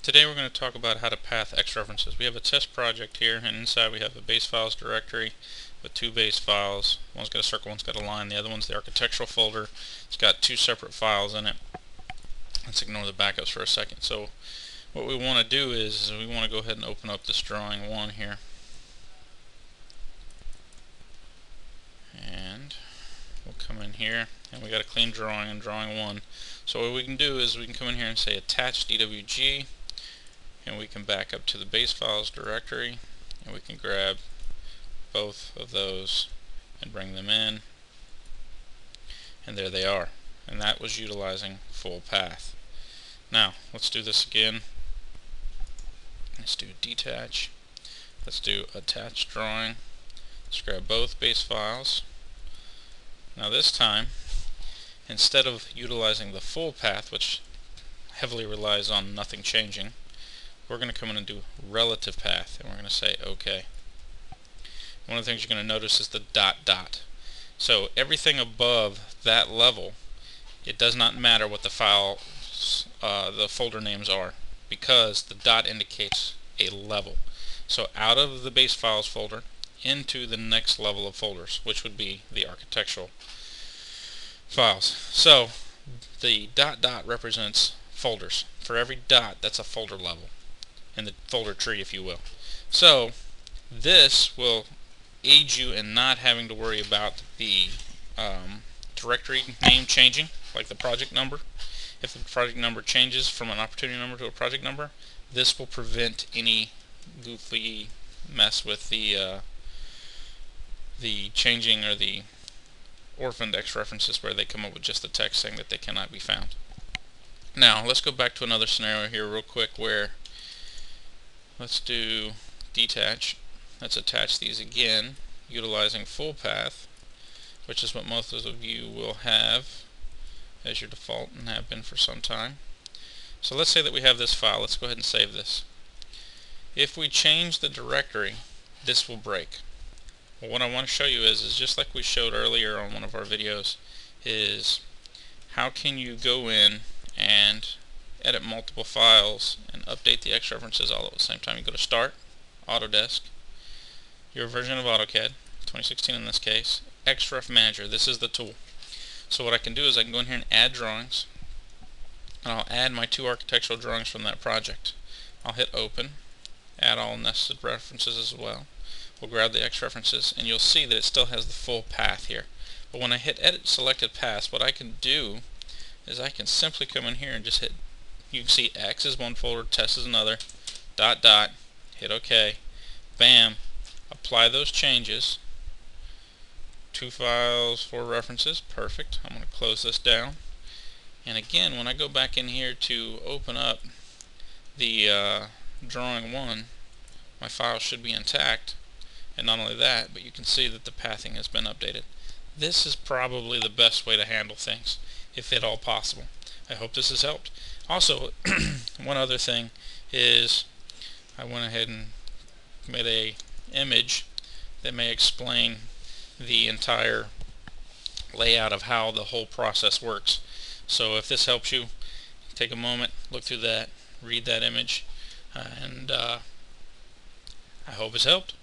Today we're going to talk about how to path X references. We have a test project here, and inside we have a base files directory with two base files. One's got a circle, one's got a line. The other one's the architectural folder. It's got two separate files in it. Let's ignore the backups for a second. So what we want to do is we want to go ahead and open up this drawing one here. And we'll come in here, and we got a clean drawing in drawing one. So what we can do is we can come in here and say attach DWG, and we can back up to the base files directory, and we can grab both of those and bring them in, and there they are. And that was utilizing full path. Now let's do this again. Let's do detach. Let's do attach drawing. Let's grab both base files. Now this time, instead of utilizing the full path, which heavily relies on nothing changing, we're going to come in and do relative path, and we're going to say OK. One of the things you're going to notice is the dot dot. So everything above that level, it does not matter what the the folder names are, because the dot indicates a level. So out of the base files folder into the next level of folders, which would be the architectural files. So the dot dot represents folders. For every dot, that's a folder level in the folder tree, if you will. So this will aid you in not having to worry about the directory name changing, like the project number. If the project number changes from an opportunity number to a project number, this will prevent any goofy mess with the changing or the orphaned X references where they come up with just the text saying that they cannot be found. Now let's go back to another scenario here real quick where let's do detach. Let's attach these again utilizing full path, which is what most of you will have as your default and have been for some time. So let's say that we have this file. Let's go ahead and save this. If we change the directory, this will break. Well, what I want to show you is just like we showed earlier on one of our videos, is how can you go in and edit multiple files and update the X references all at the same time. You go to Start, Autodesk, your version of AutoCAD, 2016 in this case, Xref Manager. This is the tool. So what I can do is I can go in here and add drawings, and I'll add my two architectural drawings from that project. I'll hit Open, add all nested references as well. We'll grab the X references, and you'll see that it still has the full path here. But when I hit Edit Selected Paths, what I can do is I can simply come in here and just hit, you can see X is one folder, Test is another, dot dot, hit OK, bam, apply those changes, 2 files, 4 references, perfect. I'm going to close this down, and again when I go back in here to open up the drawing one, my file should be intact. And not only that, but you can see that the pathing has been updated. This is probably the best way to handle things, if at all possible. I hope this has helped. Also, one other thing is I went ahead and made a image that may explain the entire layout of how the whole process works. So if this helps you, take a moment, look through that, read that image, and I hope it's helped.